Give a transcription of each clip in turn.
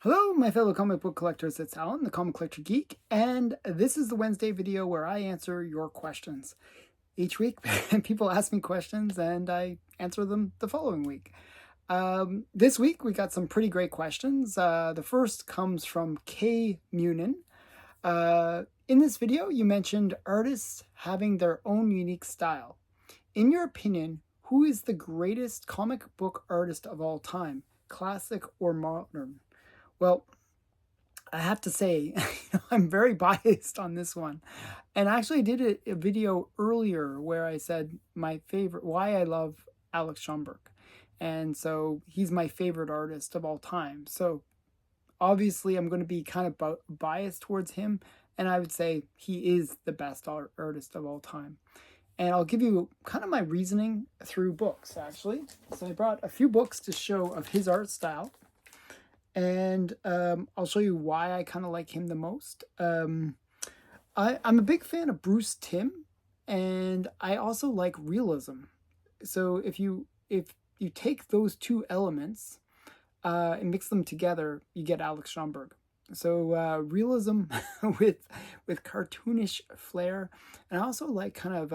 Hello, my fellow comic book collectors. It's Alan, the Comic Collector Geek, and this is the Wednesday video where I answer your questions. Each week, people ask me questions, and I answer them the following week. This week, we got some pretty great questions. The first comes from K. Munin. In this video, you mentioned artists having their own unique style. In your opinion, who is the greatest comic book artist of all time, classic or modern? Well, I have to say, I'm very biased on this one. And I actually did a video earlier where I said my favorite, why I love Alex Schomburg. And so he's my favorite artist of all time. So obviously I'm going to be kind of biased towards him. And I would say he is the best artist of all time. And I'll give you kind of my reasoning through books, actually. So I brought a few books to show of his art style. And I'll show you why I kind of like him the most. I'm a big fan of Bruce Timm, and I also like realism. So if you take those two elements and mix them together, you get Alex Schomburg. So realism with cartoonish flair, and I also like kind of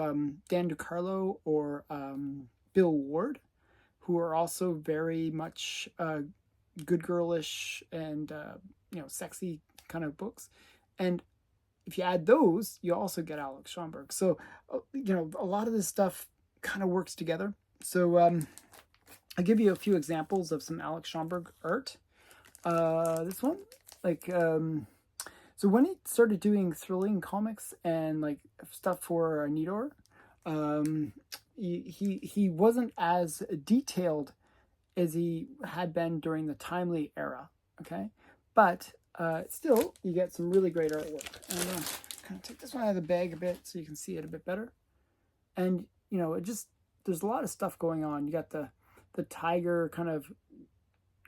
Dan DeCarlo or Bill Ward, who are also very much good girlish and sexy kind of books. And if you add those, you also get Alex Schomburg. So a lot of this stuff kind of works together. So I'll give you a few examples of some Alex Schomburg art. This one, so when he started doing thrilling comics and like stuff for Nidor, he wasn't as detailed as he had been during the Timely era, okay? But still, you get some really great artwork. And I'm gonna kind of take this one out of the bag a bit so you can see it a bit better. And, there's a lot of stuff going on. You got the tiger kind of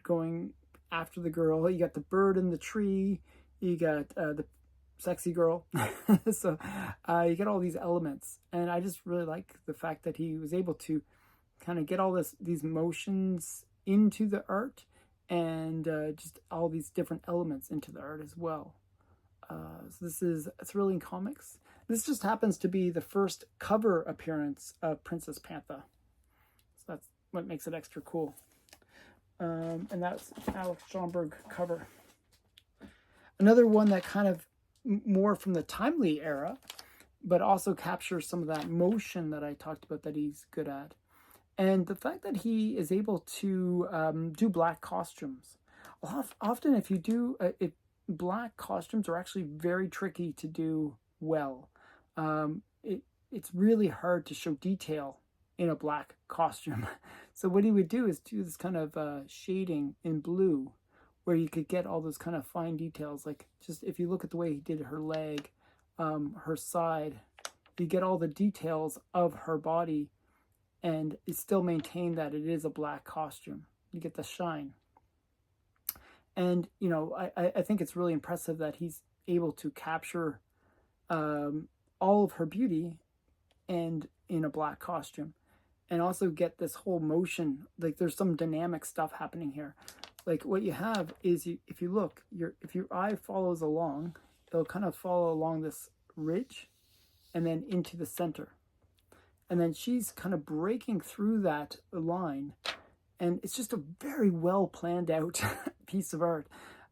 going after the girl. You got the bird in the tree. You got the sexy girl. So you get all these elements. And I just really like the fact that he was able to kind of get all these motions into the art and just all these different elements into the art as well. So this is Thrilling Comics. This just happens to be the first cover appearance of Princess Panther. So that's what makes it extra cool. And that's Alex Schomburg cover. Another one that kind of more from the Timely era, but also captures some of that motion that I talked about that he's good at. And the fact that he is able to do black costumes. Often if you do, black costumes are actually very tricky to do well. It's really hard to show detail in a black costume. So what he would do is do this kind of shading in blue where you could get all those kind of fine details. Like just if you look at the way he did her leg, her side, you get all the details of her body and it still maintain that it is a black costume. You get the shine. And, I think it's really impressive that he's able to capture all of her beauty and in a black costume. And also get this whole motion. Like there's some dynamic stuff happening here. Like what you have is, if you look, if your eye follows along, it'll kind of follow along this ridge and then into the center. And then she's kind of breaking through that line. And it's just a very well planned out piece of art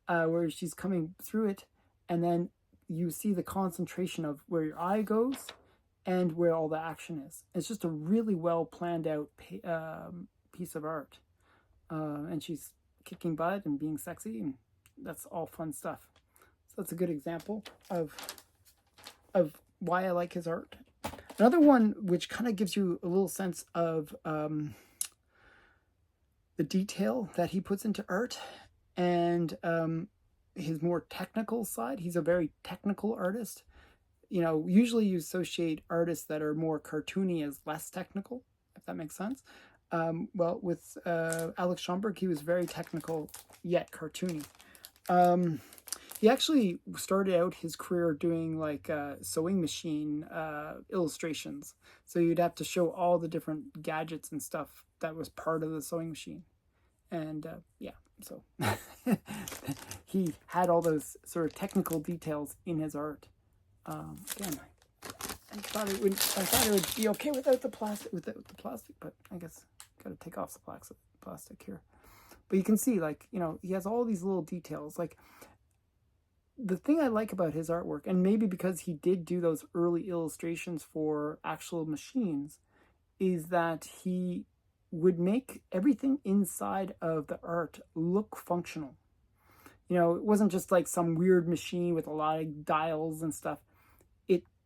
where she's coming through it. And then you see the concentration of where your eye goes and where all the action is. It's just a really well planned out piece of art. And she's kicking butt and being sexy. And that's all fun stuff. So that's a good example of why I like his art. Another one which kind of gives you a little sense of the detail that he puts into art and his more technical side. He's a very technical artist. Usually you associate artists that are more cartoony as less technical, if that makes sense. Well, with Alex Schomburg, he was very technical yet cartoony. He actually started out his career doing like sewing machine illustrations. So you'd have to show all the different gadgets and stuff that was part of the sewing machine. And yeah, so he had all those sort of technical details in his art. Again, I thought it would be okay without the plastic, but I guess got to take off the plastic here. But you can see, like, you know, he has all these little details. Like, the thing I like about his artwork, and maybe because he did do those early illustrations for actual machines, is that he would make everything inside of the art look functional. You know, it wasn't just like some weird machine with a lot of dials and stuff.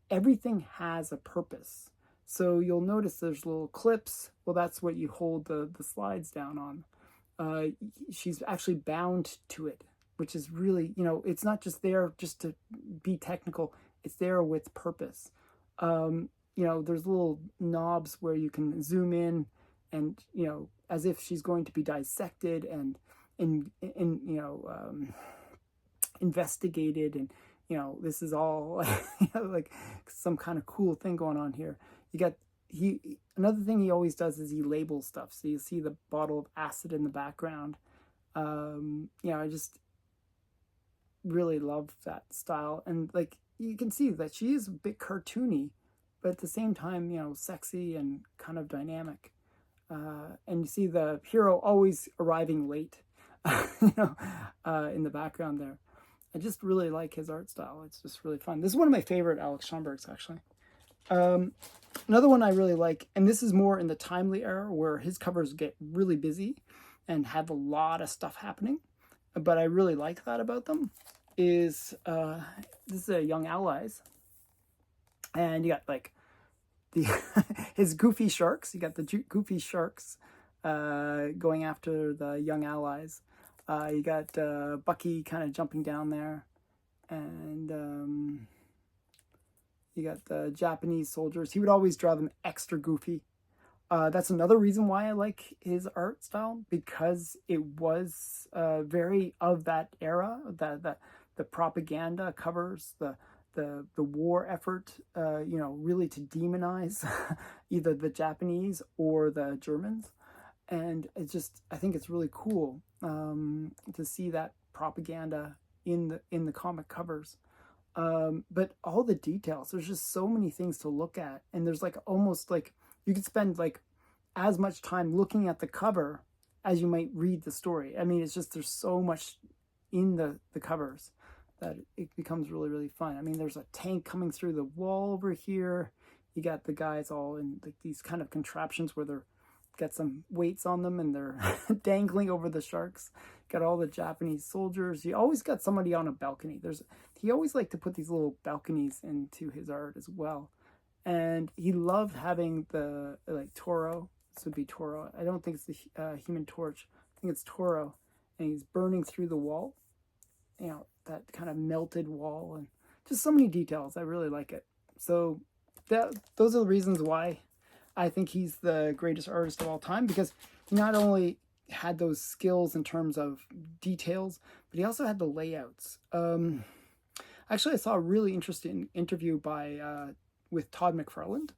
Everything has a purpose. So you'll notice there's little clips. Well, that's what you hold the slides down on. She's actually bound to it, which is really, you know, it's not just there just to be technical. It's there with purpose. You know, there's little knobs where you can zoom in and, you know, as if she's going to be dissected and you know, investigated, and you know, this is all you know, like some kind of cool thing going on here. You got another thing he always does is he labels stuff. So you see the bottle of acid in the background. You know, I just really love that style, and like you can see that she is a bit cartoony, but at the same time, you know, sexy and kind of dynamic. And you see the hero always arriving late, you know, in the background there. I just really like his art style. It's just really fun. This is one of my favorite Alex Schomburgs, actually. Another one I really like, and this is more in the timely era where his covers get really busy and have a lot of stuff happening, but I really like that about them, is this is a Young Allies. And you got like his goofy sharks. You got the goofy sharks going after the Young Allies. You got Bucky kind of jumping down there, and you got the Japanese soldiers. He would always draw them extra goofy. That's another reason why I like his art style, because it was very of that era, the propaganda covers, the war effort, you know, really to demonize either the Japanese or the Germans. And it's just, I think it's really cool to see that propaganda in the comic covers. But all the details, there's just so many things to look at, and there's like almost like you could spend like as much time looking at the cover as you might read the story. I mean, it's just there's so much in the covers that it becomes really, really fun. I mean, there's a tank coming through the wall over here. You got the guys all in like these kind of contraptions where they're got some weights on them and they're dangling over the sharks. Got all the Japanese soldiers. You always got somebody on a balcony. He always liked to put these little balconies into his art as well. And he loved having the like Toro. This would be Toro. I don't think it's the Human Torch. I think it's Toro, and he's burning through the wall. You know, that kind of melted wall, and just so many details. I really like it. So those are the reasons why I think he's the greatest artist of all time, because he not only had those skills in terms of details, but he also had the layouts. Actually, I saw a really interesting interview with Todd McFarlane,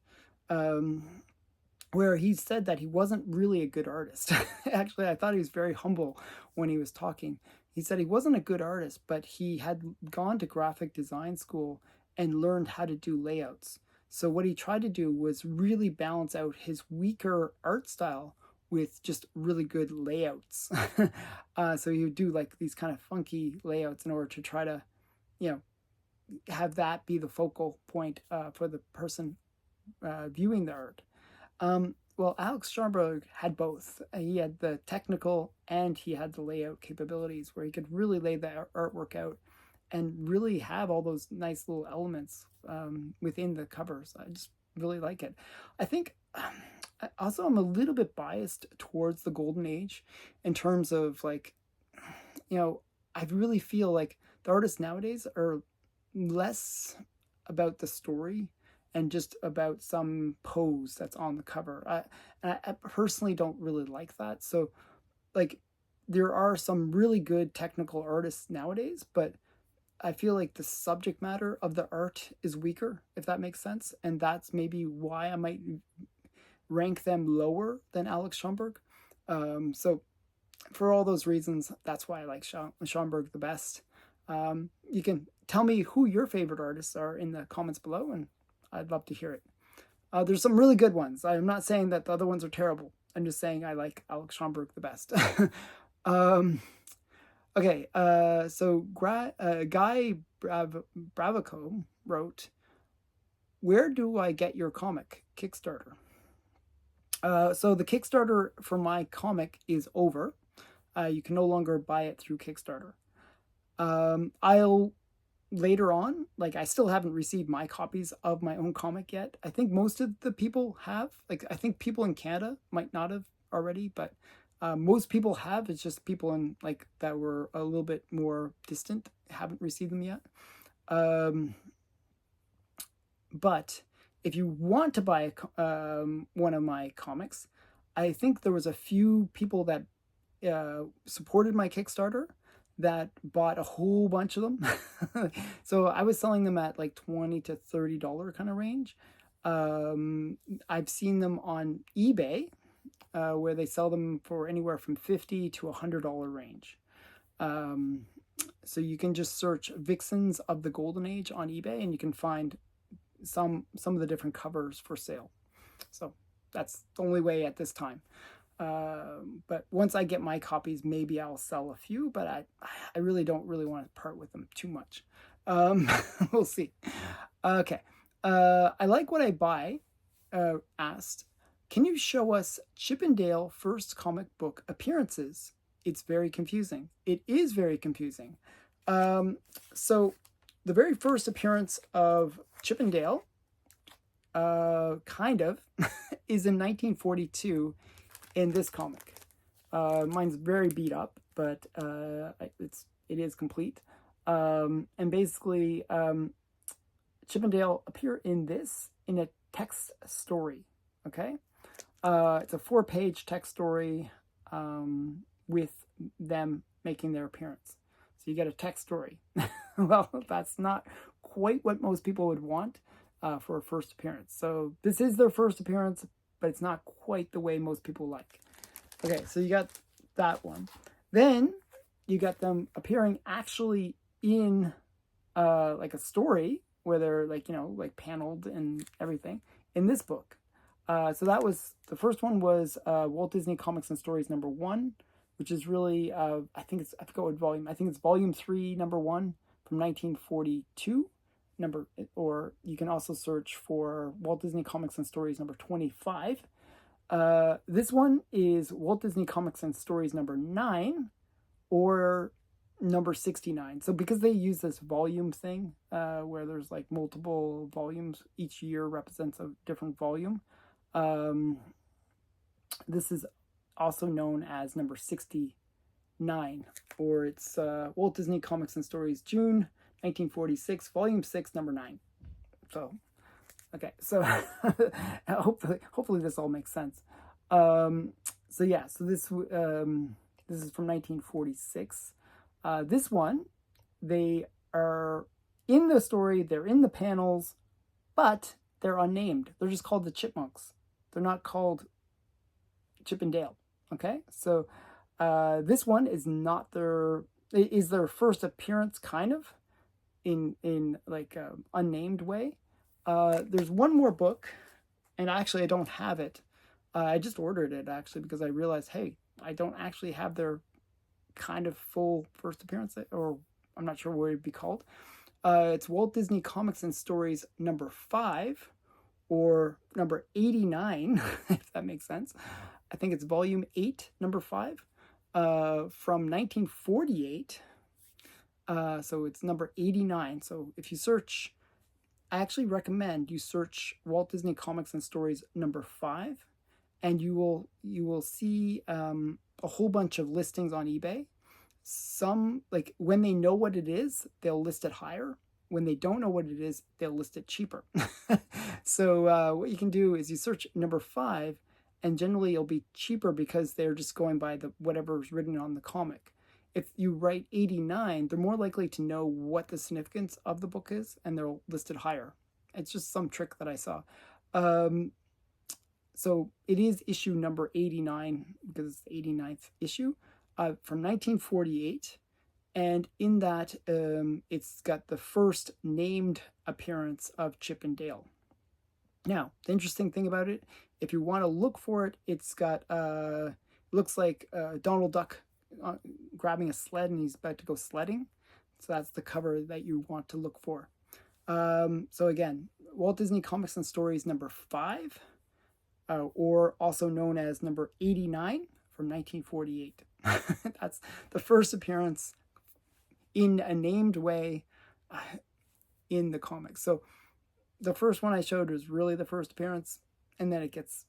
where he said that he wasn't really a good artist. Actually, I thought he was very humble when he was talking. He said he wasn't a good artist, but he had gone to graphic design school and learned how to do layouts. So what he tried to do was really balance out his weaker art style with just really good layouts. So he would do like these kind of funky layouts in order to try to, you know, have that be the focal point for the person viewing the art. Well, Alex Schomburg had both. He had the technical and he had the layout capabilities where he could really lay the artwork out and really have all those nice little elements within the covers. I just really like it. I think also I'm a little bit biased towards the Golden Age in terms of like, you know, I really feel like the artists nowadays are less about the story and just about some pose that's on the cover. I personally don't really like that. So like there are some really good technical artists nowadays, but I feel like the subject matter of the art is weaker, if that makes sense. And that's maybe why I might rank them lower than Alex Schomburg. So for all those reasons, that's why I like Schomburg the best. You can tell me who your favorite artists are in the comments below, and I'd love to hear it. There's some really good ones. I'm not saying that the other ones are terrible. I'm just saying I like Alex Schomburg the best. Okay, so Guy Bravoco wrote, "Where do I get your comic? Kickstarter." So the Kickstarter for my comic is over. You can no longer buy it through Kickstarter. I'll later on, like I still haven't received my copies of my own comic yet. I think most of the people have. Like I think people in Canada might not have already, but most people have. It's just people in like that were a little bit more distant haven't received them yet. But if you want to buy one of my comics, I think there was a few people that supported my Kickstarter that bought a whole bunch of them. So I was selling them at like $20 to $30 kind of range. I've seen them on eBay where they sell them for anywhere from $50 to $100 range. So you can just search Vixens of the Golden Age on eBay and you can find some of the different covers for sale. So that's the only way at this time. But once I get my copies, maybe I'll sell a few, but I really don't really want to part with them too much. We'll see. Okay. I like what I buy asked, can you show us Chip and Dale first comic book appearances? It's very confusing. It is very confusing. So the very first appearance of Chip and Dale, kind of, is in 1942 in this comic. Mine's very beat up, but it is complete. And basically, Chip and Dale appear in this in a text story. Okay, it's a 4-page text story with them making their appearance. So you get a text story. Well, that's not quite what most people would want for a first appearance. So this is their first appearance, but it's not quite the way most people like. Okay, so you got that one. Then you got them appearing actually in like a story where they're like, like paneled and everything in this book. So that was, the first one was Walt Disney Comics and Stories #1, which is really, I forgot what volume, I think it's volume 3, #1 from 1942. Or you can also search for Walt Disney Comics and Stories #25. This one is Walt Disney Comics and Stories #9 or #69. So because they use this volume thing, where there's like multiple volumes, each year represents a different volume. This is also known as #69, or it's Walt Disney Comics and Stories, June 1946, Volume 6, #9. So, okay, so hopefully this all makes sense. So yeah, so this is from 1946. This one, they are in the story, they're in the panels, but they're unnamed. They're just called the Chipmunks. They're not called Chip and Dale. Okay, so this one is not their first appearance, kind of, in like a unnamed way. There's one more book, and actually I don't have it. I just ordered it actually because I realized, hey, I don't actually have their kind of full first appearance, or I'm not sure what it'd be called. It's Walt Disney Comics and Stories #5 or #89, if that makes sense. I think it's volume 8, #5, from 1948. So it's #89. So if you search, I actually recommend you search Walt Disney Comics and Stories #5, and you will see a whole bunch of listings on eBay. Some, like when they know what it is, they'll list it higher. When they don't know what it is, they'll list it cheaper. So what you can do is you search #5, and generally it'll be cheaper because they're just going by whatever's written on the comic. If you write 89, they're more likely to know what the significance of the book is, and they'll list it higher. It's just some trick that I saw. So it is issue number 89 because it's the 89th issue from 1948. And in that, it's got the first named appearance of Chip and Dale. Now, the interesting thing about it, if you want to look for it, it's got, looks like Donald Duck grabbing a sled and he's about to go sledding. So that's the cover that you want to look for. So again, Walt Disney Comics and Stories number 5, or also known as number 89 from 1948. That's the first appearance in a named way in the comics. So the first one I showed was really the first appearance, and then it gets,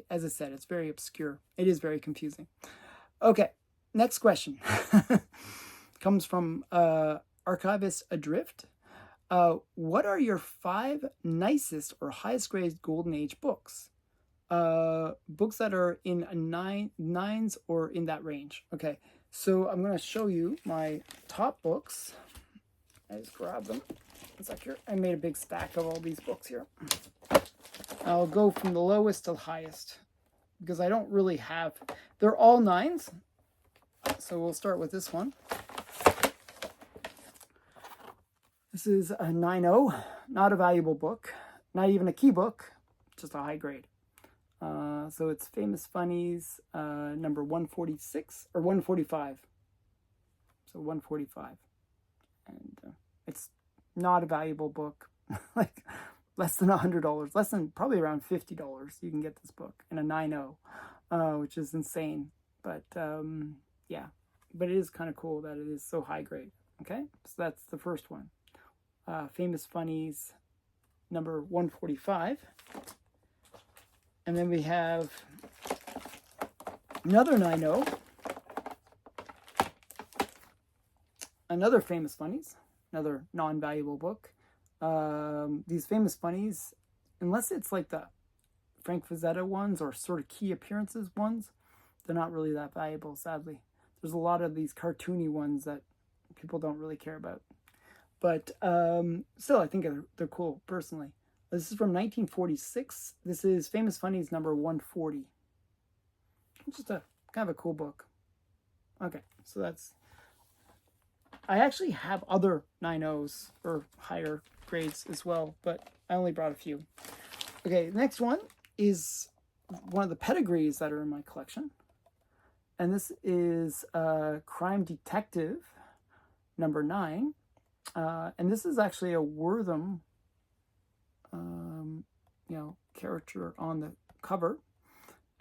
as I said, it's very obscure. It is very confusing. Okay, next question comes from Archivist Adrift. What are your 5 nicest or highest grade Golden Age books? Books that are in nines or in that range. Okay, so I'm going to show you my top books. I just grabbed them. It's like here. I made a big stack of all these books here. I'll go from the lowest to the highest because I don't really have. They're all 9s. So we'll start with this one. This is a 9.0, not a valuable book, not even a key book, just a high grade. So it's Famous Funnies, number 146 or 145. So 145, and it's not a valuable book. Like less than $100, less than probably around $50. You can get this book in a 9.0, which is insane. But yeah, but it is kind of cool that it is so high grade. Okay, so that's the first one. Famous Funnies, number 145. And then we have another 9.0, another Famous Funnies, another non-valuable book. These Famous Funnies, unless it's like the Frank Frazetta ones or sort of key appearances ones, they're not really that valuable, sadly. There's a lot of these cartoony ones that people don't really care about. But still, I think they're cool, personally. This is from 1946. This is Famous Funnies number 140. It's just a kind of a cool book. Okay, so that's... I actually have other 9.0s or higher grades as well, but I only brought a few. Okay, next one is one of the pedigrees that are in my collection. And this is Crime Detective number 9. And this is actually a Wortham character on the cover.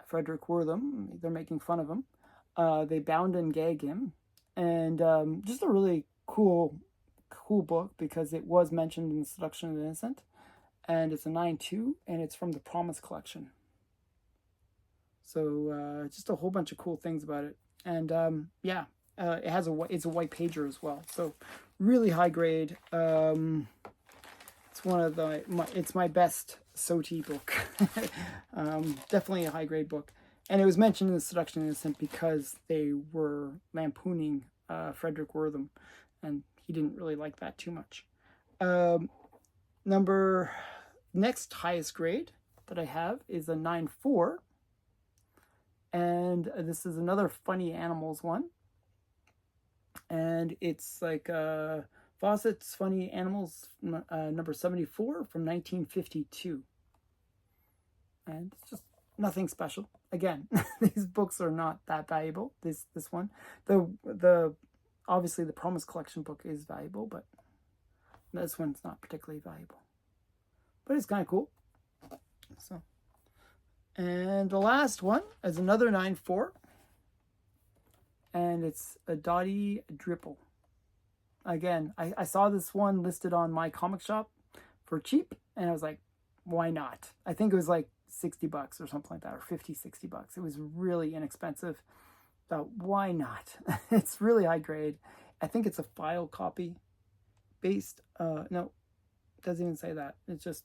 Frederick Wortham. They're making fun of him. They bound and gag him. And just a really cool book because it was mentioned in The Seduction of the Innocent. And it's a 9.2, and it's from the Promise collection. So just a whole bunch of cool things about it. And yeah, it's a white pager as well. So really high grade. It's one of it's my best SOTI book. Definitely a high grade book. And it was mentioned in The Seduction of the Innocent because they were lampooning Frederick Wortham, and he didn't really like that too much. Next highest grade that I have is a 9.4. And this is another Funny Animals one. And it's like Fawcett's Funny Animals number 74 from 1952. And it's just nothing special. Again, these books are not that valuable. This one. The obviously the Promise collection book is valuable, but this one's not particularly valuable. But it's kind of cool. So, and the last one is another 9.4. And it's a Dottie Dripple. Again, I saw this one listed on my comic shop for cheap, and I was like, why not? I think it was like $60 or something like that, or $50-$60. It was really inexpensive. Thought, why not? It's really high grade. I think it's a file copy based. No, it doesn't even say that. It's just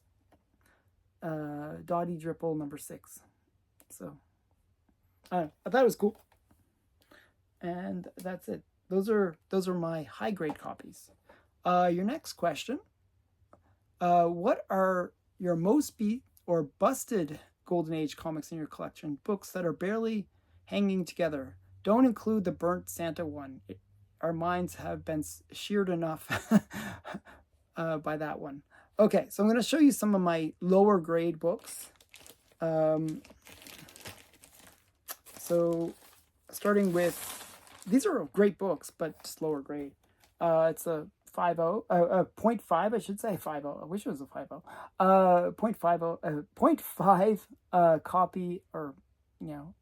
Dottie Dripple number 6. So I thought it was cool. And that's it. Those are my high grade copies. Your next question. What are your most beat or busted Golden Age comics in your collection? Books that are barely hanging together. Don't include the Burnt Santa one. our minds have been sheared enough by that one. Okay, so I'm going to show you some of my lower grade books. So starting with, these are great books, but just lower grade. It's a 5.0, 0.5, I should say 5.0. I wish it was a 5.0. 0.5 copy, or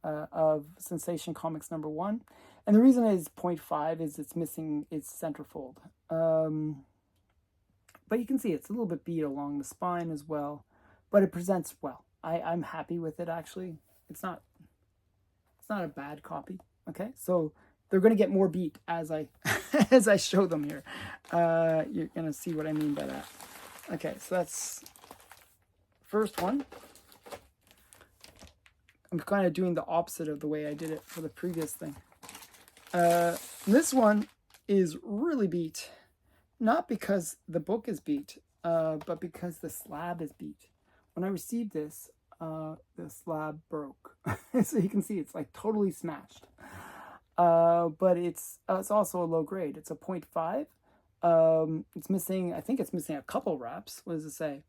of Sensation Comics #1. And the reason it is 0.5 is it's missing its centerfold. But you can see it's a little bit beat along the spine as well, but it presents well. I'm happy with it, actually. It's not a bad copy. Okay, so they're going to get more beat as I as I show them here. You're going to see what I mean by that. Okay, so that's first one. I'm kind of doing the opposite of the way I did it for the previous thing. This one is really beat, not because the book is beat, but because the slab is beat. When I received this, the slab broke. So you can see it's like totally smashed. But it's also a low grade. It's a 0.5. It's missing, I think it's missing a couple wraps. What does it say?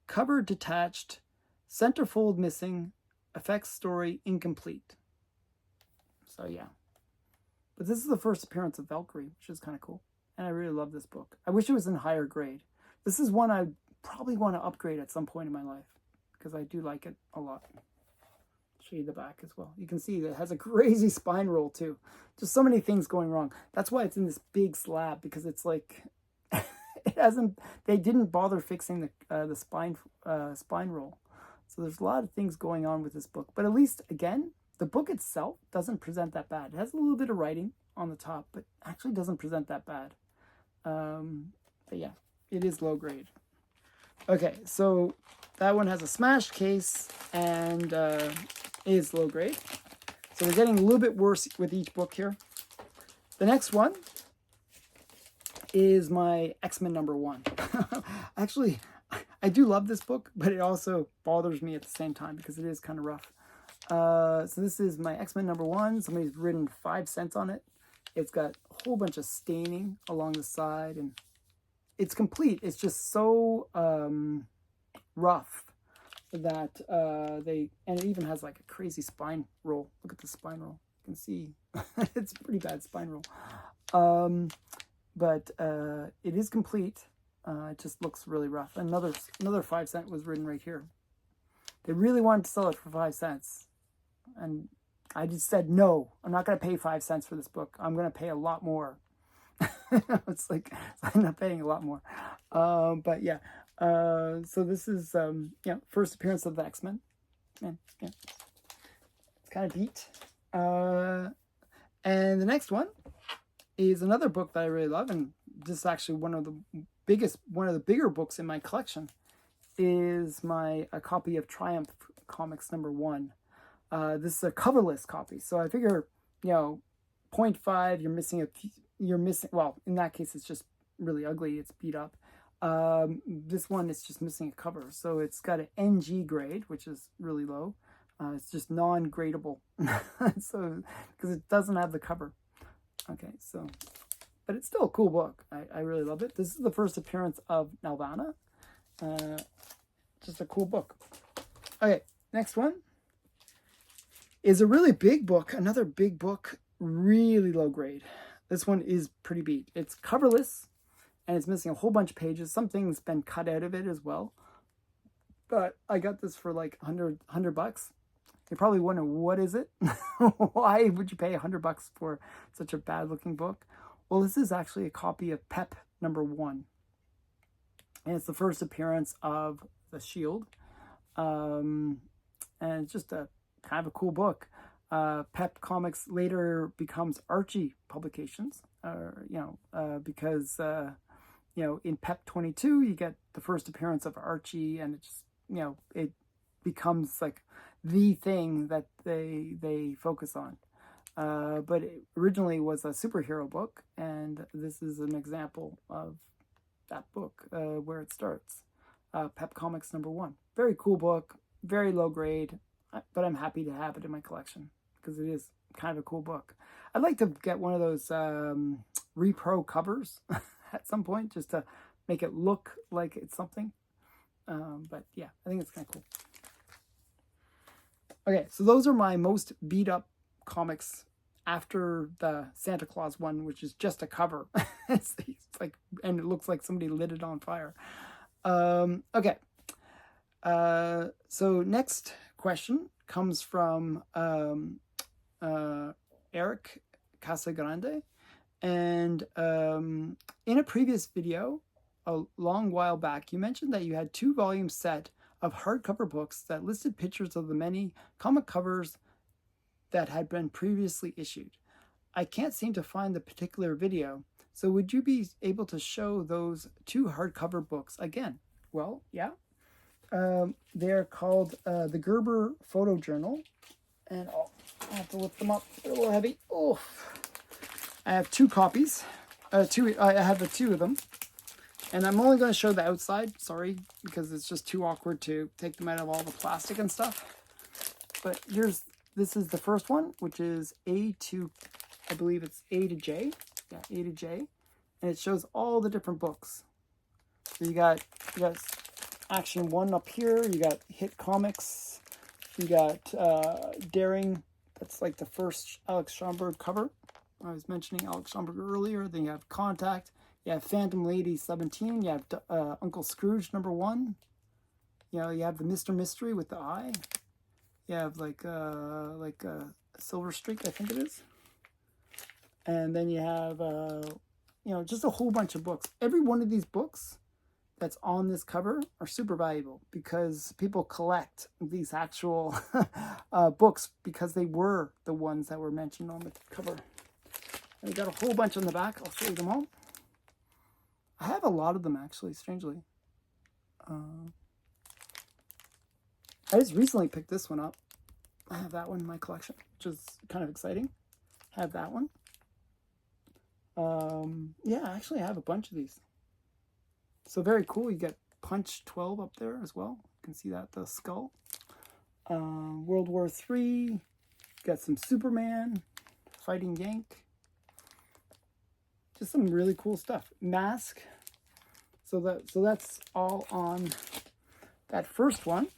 Cover detached, centerfold missing, effects story incomplete. So yeah. But this is the first appearance of Valkyrie, which is kind of cool. And I really love this book. I wish it was in higher grade. This is one I probably want to upgrade at some point in my life, because I do like it a lot. Show you the back as well. You can see that it has a crazy spine roll too. Just so many things going wrong. That's why it's in this big slab, because it's like it hasn't. They didn't bother fixing the spine roll. So there's a lot of things going on with this book. But at least, again, the book itself doesn't present that bad. It has a little bit of writing on the top, but actually doesn't present that bad. But yeah, it is low grade. Okay, so that one has a smashed case and is low grade. So we're getting a little bit worse with each book here. The next one is my X-Men #1. Actually, I do love this book, but it also bothers me at the same time because it is kind of rough. So this is my X-Men #1. Somebody's written 5 cents on it. It's got a whole bunch of staining along the side, and it's complete. It's just so rough that and it even has like a crazy spine roll. Look at the spine roll. You can see it's a pretty bad spine roll. But it is complete. It just looks really rough. Another 5 cent was written right here. They really wanted to sell it for 5 cents. And I just said, no, I'm not going to pay 5 cents for this book. I'm going to pay a lot more. It's like, I'm not paying a lot more. But yeah. So this is, first appearance of the X-Men. Yeah. It's kind of beat. And the next one is another book that I really love. And this is actually one of the bigger books in my collection. Is a copy of Triumph Comics #1. This is a coverless copy, so I figure 0.5. You're missing. Well, in that case, it's just really ugly. It's beat up. This one is just missing a cover, so it's got an NG grade, which is really low. It's just non-gradable, so because it doesn't have the cover. Okay, so but it's still a cool book. I really love it. This is the first appearance of Nelvana. Just a cool book. Okay, next one is a really big book. Another big book, really low grade. This one is pretty beat. It's coverless, and it's missing a whole bunch of pages. Something's been cut out of it as well. But I got this for like $100. You're probably wondering, what is it? Why would you pay $100 for such a bad-looking book? Well, this is actually a copy of Pep #1. And it's the first appearance of the Shield. And it's just a kind of a cool book. Pep Comics later becomes Archie Publications. Because in Pep 22, you get the first appearance of Archie, and it just, it becomes like the thing that they focus on. But it originally was a superhero book, and this is an example of that book where it starts. Pep Comics #1. Very cool book, very low grade, but I'm happy to have it in my collection because it is kind of a cool book. I'd like to get one of those repro covers at some point, just to make it look like it's something. But yeah, I think it's kind of cool. Okay, so those are my most beat up comics after the Santa Claus one, which is just a cover. it's like, and it looks like somebody lit it on fire. Okay. So next question comes from Eric Casagrande. And in a previous video, a long while back, you mentioned that you had 2-volume set of hardcover books that listed pictures of the many comic covers that had been previously issued. I can't seem to find the particular video, so would you be able to show those 2 hardcover books again? Well, yeah. They're called the Gerber Photo Journal, and I have to lift them up. They're a little heavy. Oh, I have 2 copies. I have 2 of them. And I'm only going to show the outside, sorry, because it's just too awkward to take them out of all the plastic and stuff. But this is the first one, which is A to, I believe it's A to J. Yeah, A to J. And it shows all the different books. So you got Action 1 up here. You got Hit Comics. You got Daring. That's like the first Alex Schomburg cover. I was mentioning Alex Schomburg earlier. Then you have Contact. You have Phantom Lady 17. You have Uncle Scrooge #1. You know, you have the Mr. Mystery with the eye. You have like a Silver Streak, I think it is. And then you have just a whole bunch of books. Every one of these books that's on this cover are super valuable because people collect these actual books because they were the ones that were mentioned on the cover. And we got a whole bunch on the back. I'll show you them all. I have a lot of them, actually, strangely. I just recently picked this one up. I have that one in my collection, which is kind of exciting. I have that one. Yeah, actually, I have a bunch of these. So very cool. You get Punch 12 up there as well. You can see that, the skull. World War III. Got some Superman, Fighting Yank. Just some really cool stuff. Mask. So that's all on that first one.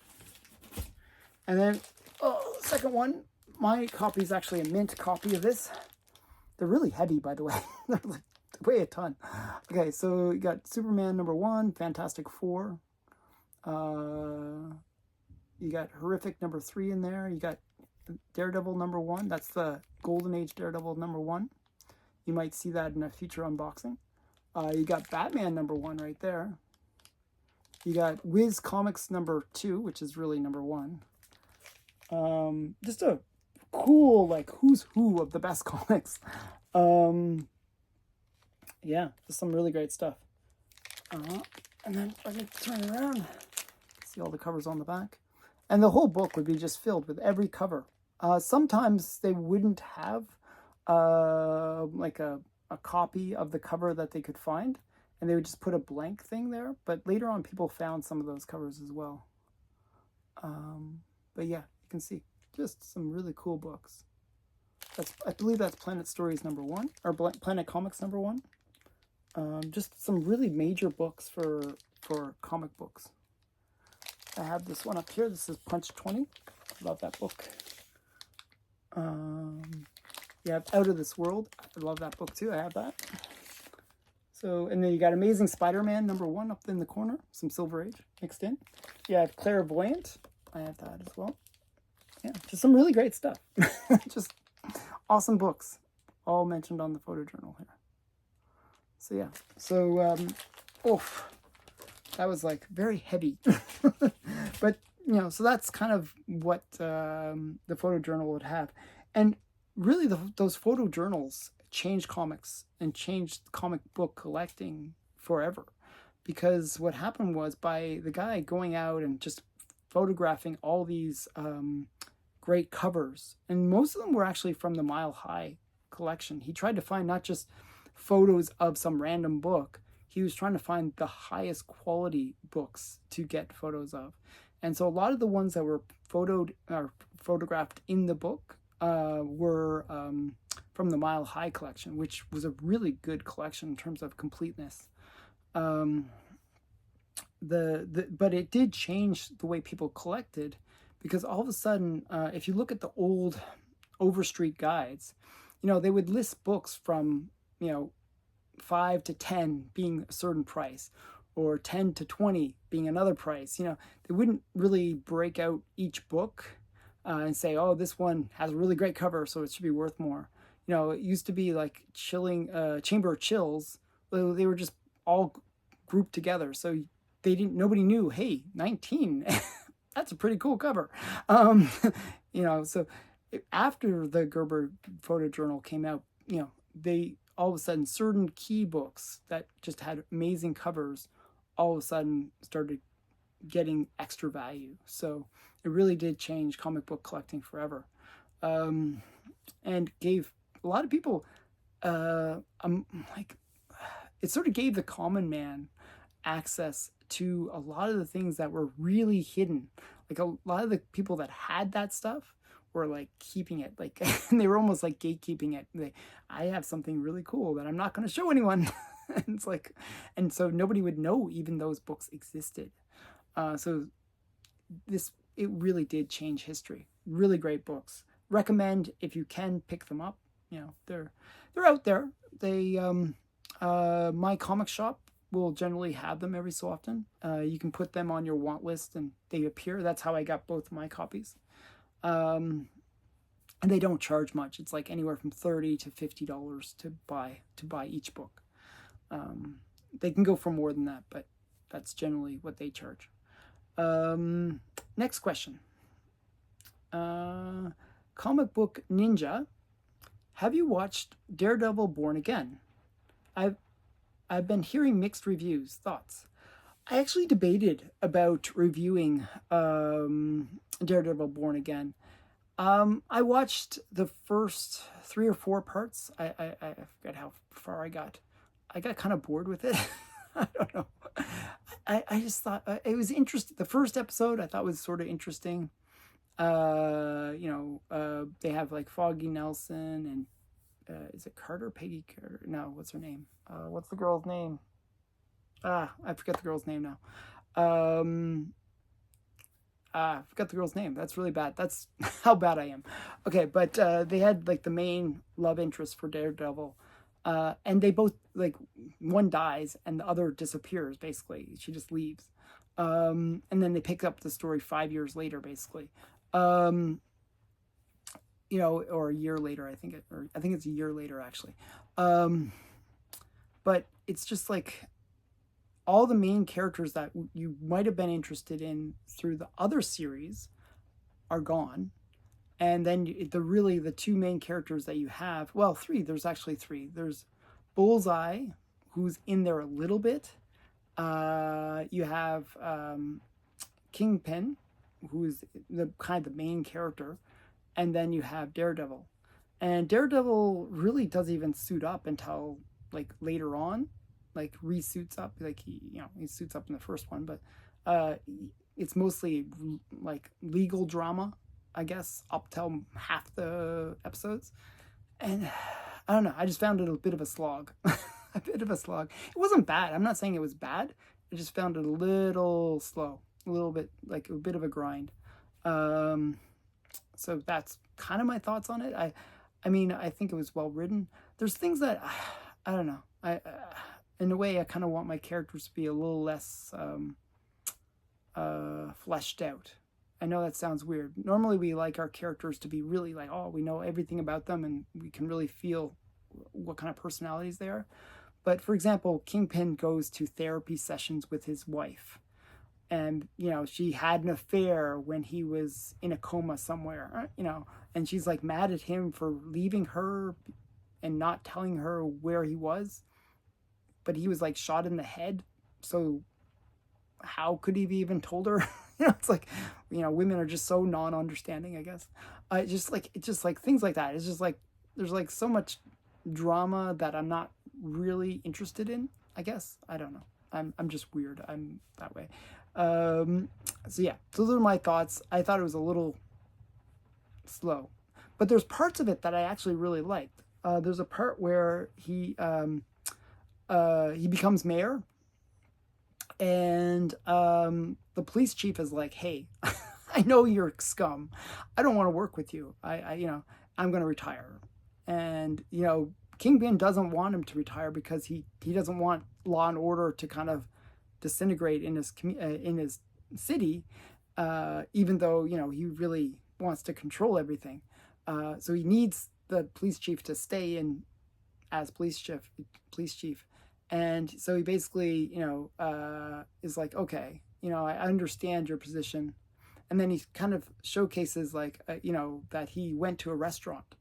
And then, the second one, my copy is actually a mint copy of this. They're really heavy, by the way. They're like, they weigh a ton. Okay, so you got Superman #1, Fantastic Four. You got Horrific #3 in there. You got Daredevil #1. That's the Golden Age Daredevil #1. You might see that in a future unboxing. You got Batman #1 right there. You got Wiz Comics #2, which is really #1. Just a cool, like, who's who of the best comics. Yeah, just some really great stuff. And then if I can turn it around, see all the covers on the back. And the whole book would be just filled with every cover. Sometimes they wouldn't have like a copy of the cover that they could find, and they would just put a blank thing there. But later on, people found some of those covers as well. But yeah, you can see just some really cool books. I believe that's Planet Stories #1, or Planet Comics #1. Just some really major books for comic books. I have this one up here. This is Punch 20. Love that book. You have Out of This World. I love that book too. I have that. So, and then you got Amazing Spider-Man #1 up in the corner. Some Silver Age mixed in. You have Clairvoyant. I have that as well. Yeah, just some really great stuff. Just awesome books. All mentioned on the photojournal here. So yeah. So, that was like very heavy. But, so that's kind of what the photojournal would have. And really, those photojournals changed comics and changed comic book collecting forever. Because what happened was, by the guy going out and just photographing all these great covers, and most of them were actually from the Mile High collection. He tried to find not just photos of some random book, he was trying to find the highest quality books to get photos of. And so a lot of the ones that were photographed in the book were from the Mile High collection, which was a really good collection in terms of completeness. Um, but it did change the way people collected, because all of a sudden, if you look at the old Overstreet guides, they would list books from 5 to 10 being a certain price, or 10 to 20 being another price. They wouldn't really break out each book and say, oh, this one has a really great cover, so it should be worth more. It used to be like Chamber of Chills. They were just all grouped together. So nobody knew, hey, 19, that's a pretty cool cover. Um, so after the Gerber photojournal came out, they all of a sudden, certain key books that just had amazing covers all of a sudden started getting extra value. So it really did change comic book collecting forever, and gave a lot of people like, it sort of gave the common man access to a lot of the things that were really hidden. Like a lot of the people that had that stuff were like keeping it, like, and they were almost like gatekeeping it. I have something really cool that I'm not going to show anyone. And it's like, and so nobody would know even those books existed. So it really did change history. Really great books. Recommend, if you can, pick them up. They're out there. My comic shop will generally have them every so often. You can put them on your want list and they appear. That's how I got both of my copies. And they don't charge much. It's like anywhere from $30 to $50 to buy each book. They can go for more than that, but that's generally what they charge. Next question. Comic Book Ninja, have you watched Daredevil Born Again? I've been hearing mixed reviews. Thoughts? I actually debated about reviewing Daredevil Born Again. I watched the first 3 or 4 parts. I forget how far I got. I got kind of bored with it. I don't know. I just thought it was interesting. The first episode I thought was sort of interesting. They have like Foggy Nelson and is it Peggy Carter? No, what's her name? What's the girl's name? I forget the girl's name now. I forgot the girl's name. That's really bad. That's how bad I am. Okay, but they had like the main love interest for Daredevil. And they both, like, one dies and the other disappears, basically. She just leaves. And then they pick up the story 5 years later, basically. Or a year later, I think it's a year later, actually. But it's just like all the main characters that you might have been interested in through the other series are gone. And then the 2 main characters that you have, well, 3, there's actually 3. There's Bullseye, who's in there a little bit. You have Kingpin, who's the kind of the main character. And then you have Daredevil. And Daredevil really doesn't even suit up until like later on, like resuits up. Like he suits up in the first one, but it's mostly like legal drama, I guess, up till half the episodes. And I don't know, I just found it a bit of a slog. A bit of a slog. It wasn't bad. I'm not saying it was bad. I just found it a little slow, a little bit like a bit of a grind. So that's kind of my thoughts on it. I mean, I think it was well written. There's things that I don't know. In a way, I kind of want my characters to be a little less fleshed out. I know that sounds weird. Normally, we like our characters to be really like, oh, we know everything about them and we can really feel what kind of personalities they are. But for example, Kingpin goes to therapy sessions with his wife. And, she had an affair when he was in a coma somewhere, and she's like mad at him for leaving her and not telling her where he was. But he was like shot in the head. So how could he have even told her? It's like, women are just so non-understanding, I guess. It's just like things like that. It's just like, there's like so much drama that I'm not really interested in, I guess. I don't know. I'm just weird. I'm that way. So yeah, those are my thoughts. I thought it was a little slow, But there's parts of it that I actually really liked. There's a part where he becomes mayor, and the police chief is like, "Hey, I know you're scum. I don't want to work with you. I'm going to retire." And Kingpin doesn't want him to retire because he doesn't want law and order to kind of disintegrate in his city, even though he really wants to control everything. So he needs the police chief to stay in as police chief, and so he basically is like, okay, I understand your position, and then he kind of showcases like that he went to a restaurant.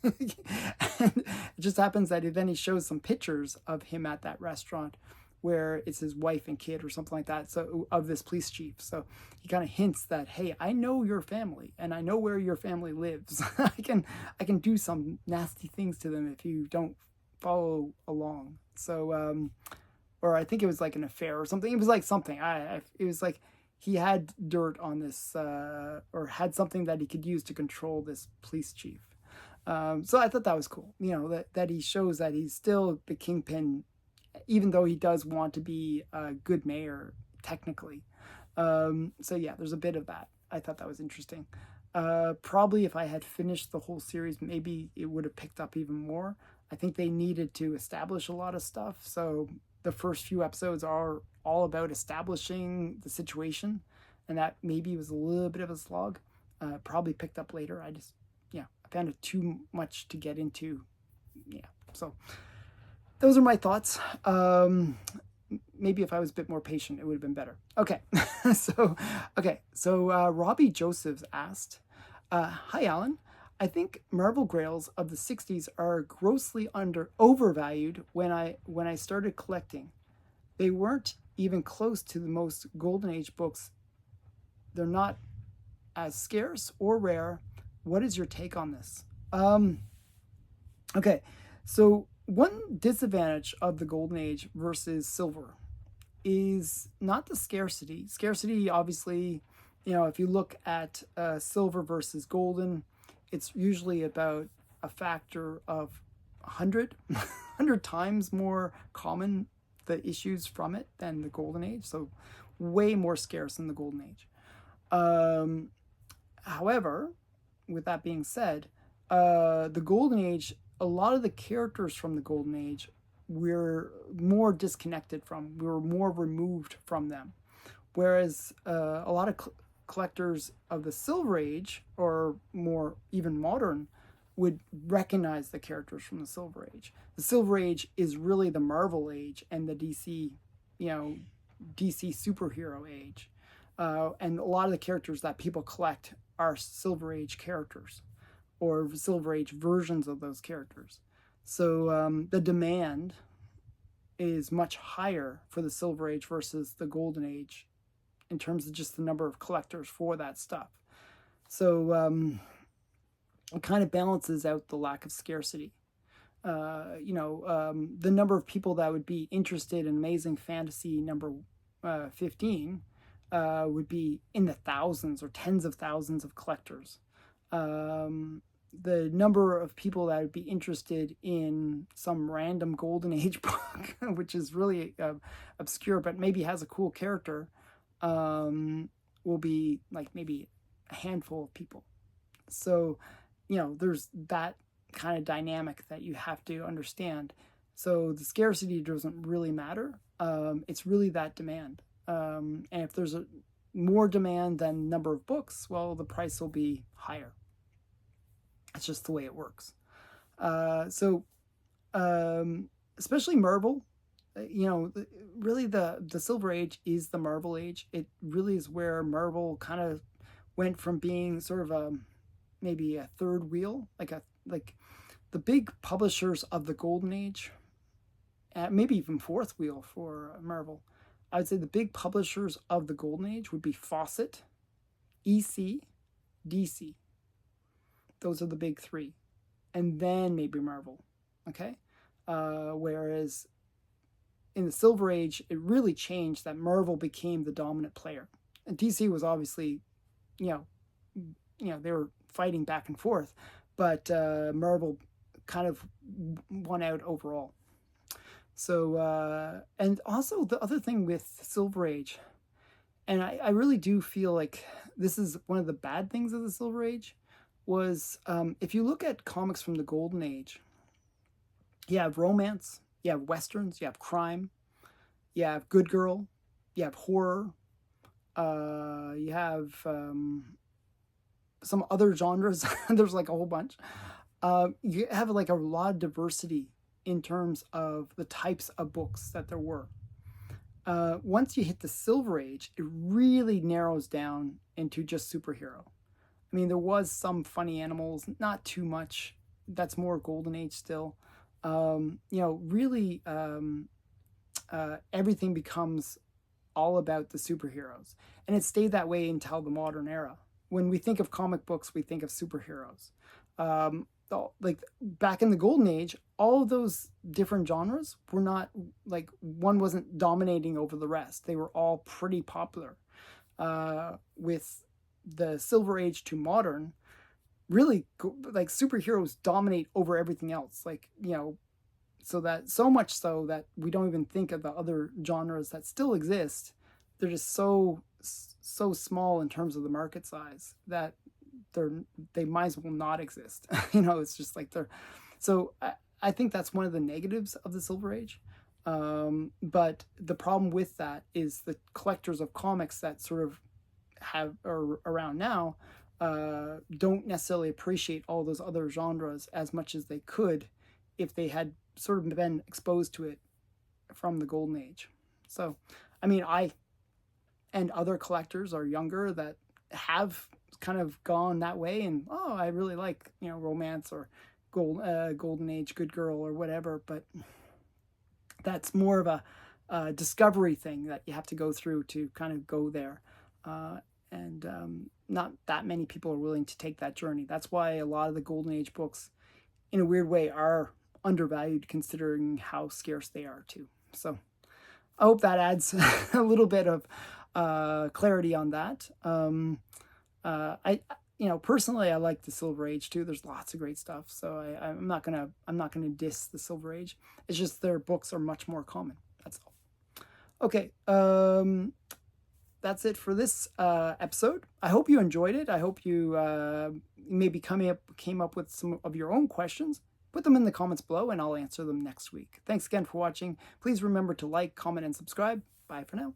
And it just happens that then he shows some pictures of him at that restaurant where it's his wife and kid or something like that, so of this police chief. So he kind of hints that, hey, I know your family and I know where your family lives. I can do some nasty things to them if you don't follow along. So or I think it was like an affair or something. It was like something. It was like he had dirt on this or had something that he could use to control this police chief. So I thought that was cool, that he shows that he's still the kingpin, even though he does want to be a good mayor, technically. So yeah, there's a bit of that. I thought that was interesting. Probably if I had finished the whole series, maybe it would have picked up even more. I think they needed to establish a lot of stuff. So the first few episodes are all about establishing the situation, and that maybe was a little bit of a slog. Probably picked up later. I found it too much to get into. Yeah, so those are my thoughts. Maybe if I was a bit more patient, it would have been better. Okay, so Robbie Josephs asked, "Hi, Alan. I think Marvel Grails of the 60s are grossly overvalued when I started collecting. They weren't even close to the most Golden Age books. They're not as scarce or rare. What is your take on this?" Okay, so one disadvantage of the Golden Age versus Silver is not the scarcity. Scarcity, obviously, if you look at Silver versus Golden, it's usually about a factor of 100 times more common, the issues from it, than the Golden Age. So way more scarce than the Golden Age. However, with that being said, the Golden Age, a lot of the characters from the Golden Age we're more disconnected from. We were more removed from them. Whereas a lot of collectors of the Silver Age, or more even modern, would recognize the characters from the Silver Age. The Silver Age is really the Marvel Age and the DC superhero age. And a lot of the characters that people collect are Silver Age characters or Silver Age versions of those characters. So the demand is much higher for the Silver Age versus the Golden Age in terms of just the number of collectors for that stuff. So it kind of balances out the lack of scarcity. The number of people that would be interested in Amazing Fantasy number 15 would be in the thousands or tens of thousands of collectors. The number of people that would be interested in some random Golden Age book, which is really obscure but maybe has a cool character, will be like maybe a handful of people. So, there's that kind of dynamic that you have to understand. So the scarcity doesn't really matter. It's really that demand. And if there's more demand than number of books, well, the price will be higher. It's just the way it works. Especially Marvel, really the Silver Age is the Marvel Age. It really is where Marvel kind of went from being sort of maybe a third wheel, like the big publishers of the Golden Age, maybe even fourth wheel for Marvel. I would say the big publishers of the Golden Age would be Fawcett, EC, DC. Those are the big three. And then maybe Marvel. Okay? Whereas in the Silver Age, it really changed that Marvel became the dominant player. And DC was obviously, they were fighting back and forth. but Marvel kind of won out overall. So, and also the other thing with Silver Age, and I really do feel like this is one of the bad things of the Silver Age, was if you look at comics from the Golden Age, you have romance, you have westerns, you have crime, you have good girl, you have horror, you have some other genres. There's like a whole bunch. You have like a lot of diversity in terms of the types of books that there were. Once you hit the Silver Age, it really narrows down into just superhero. I mean, there was some funny animals, not too much. That's more Golden Age still. Really, everything becomes all about the superheroes. And it stayed that way until the modern era. When we think of comic books, we think of superheroes. Like back in the Golden Age, all of those different genres were not, like, one wasn't dominating over the rest. They were all pretty popular. With the Silver Age to modern, really, like, superheroes dominate over everything else. Like, so much so that we don't even think of the other genres that still exist. They're just so small in terms of the market size that they might as well not exist. It's just like they're. So I think that's one of the negatives of the Silver Age. But the problem with that is the collectors of comics that sort of are around now don't necessarily appreciate all those other genres as much as they could if they had sort of been exposed to it from the Golden Age. So, I mean, I and other collectors are younger that have kind of gone that way, and I really like romance or Golden Age, good girl or whatever, but that's more of a discovery thing that you have to go through to kind of go there, and not that many people are willing to take that journey. That's why a lot of the Golden Age books, in a weird way, are undervalued considering how scarce they are too. So I hope that adds a little bit of clarity on that. Personally, I like the Silver Age too. There's lots of great stuff, so I'm not gonna diss the Silver Age. It's just their books are much more common. That's all. Okay, that's it for this episode. I hope you enjoyed it. I hope you maybe came up with some of your own questions. Put them in the comments below, and I'll answer them next week. Thanks again for watching. Please remember to like, comment, and subscribe. Bye for now.